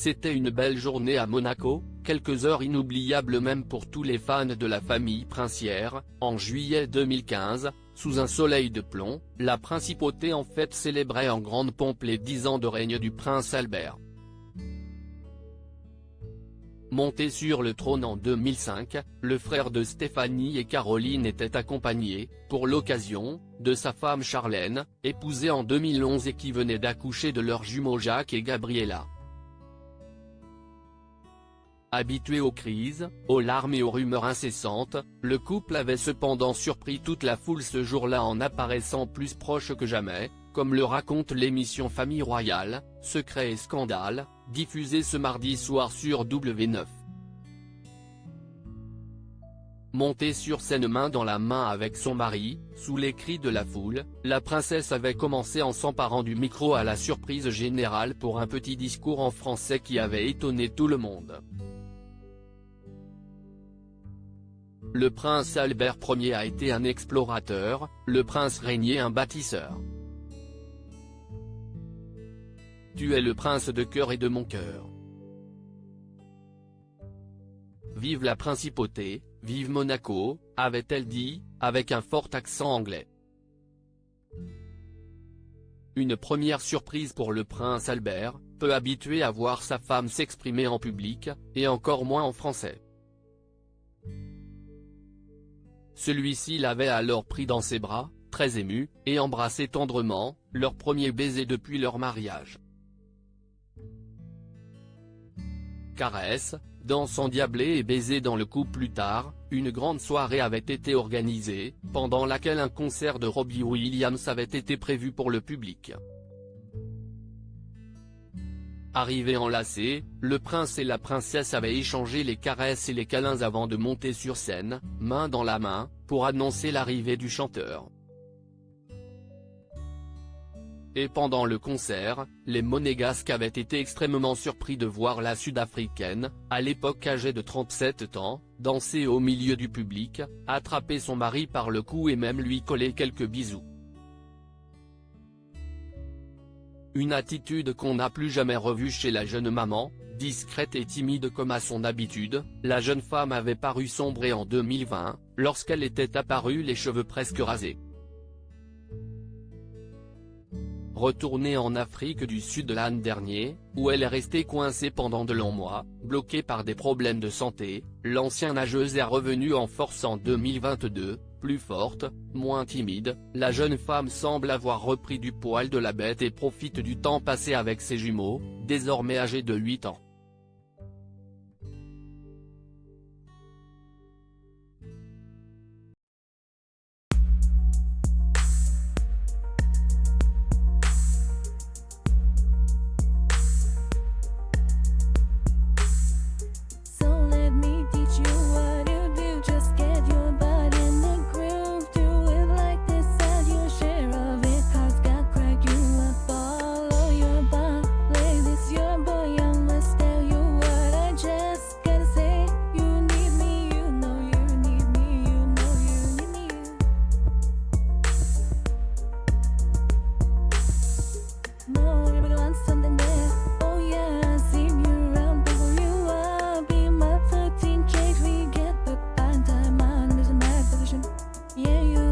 C'était une belle journée à Monaco, quelques heures inoubliables même pour tous les fans de la famille princière. En juillet 2015, sous un soleil de plomb, la principauté en fête célébrait en grande pompe les 10 ans de règne du prince Albert. Monté sur le trône en 2005, le frère de Stéphanie et Caroline était accompagné, pour l'occasion, de sa femme Charlène, épousée en 2011 et qui venait d'accoucher de leurs jumeaux Jacques et Gabriella. Habitué aux crises, aux larmes et aux rumeurs incessantes, le couple avait cependant surpris toute la foule ce jour-là en apparaissant plus proche que jamais, comme le raconte l'émission Famille Royale, Secrets et Scandales, diffusée ce mardi soir sur W9. Montée sur scène main dans la main avec son mari, sous les cris de la foule, la princesse avait commencé en s'emparant du micro à la surprise générale pour un petit discours en français qui avait étonné tout le monde. Le prince Albert Ier a été un explorateur, le prince régnier un bâtisseur. Tu es le prince de cœur et de mon cœur. Vive la principauté, vive Monaco, avait-elle dit, avec un fort accent anglais. Une première surprise pour le prince Albert, peu habitué à voir sa femme s'exprimer en public, et encore moins en français. Celui-ci l'avait alors pris dans ses bras, très ému, et embrassé tendrement, leur premier baiser depuis leur mariage. Caresses, danses endiablées et baisers dans le cou. Plus tard, une grande soirée avait été organisée, pendant laquelle un concert de Robbie Williams avait été prévu pour le public. Arrivés enlacés, le prince et la princesse avaient échangé les caresses et les câlins avant de monter sur scène, main dans la main, pour annoncer l'arrivée du chanteur. Et pendant le concert, les Monégasques avaient été extrêmement surpris de voir la Sud-Africaine, à l'époque âgée de 37 ans, danser au milieu du public, attraper son mari par le cou et même lui coller quelques bisous. Une attitude qu'on n'a plus jamais revue chez la jeune maman, discrète et timide comme à son habitude. La jeune femme avait paru sombrer en 2020, lorsqu'elle était apparue les cheveux presque rasés. Retournée en Afrique du Sud l'an dernier, où elle est restée coincée pendant de longs mois, bloquée par des problèmes de santé, l'ancienne nageuse est revenue en force en 2022, plus forte, moins timide. La jeune femme semble avoir repris du poil de la bête et profite du temps passé avec ses jumeaux, désormais âgés de 8 ans. Yeah, you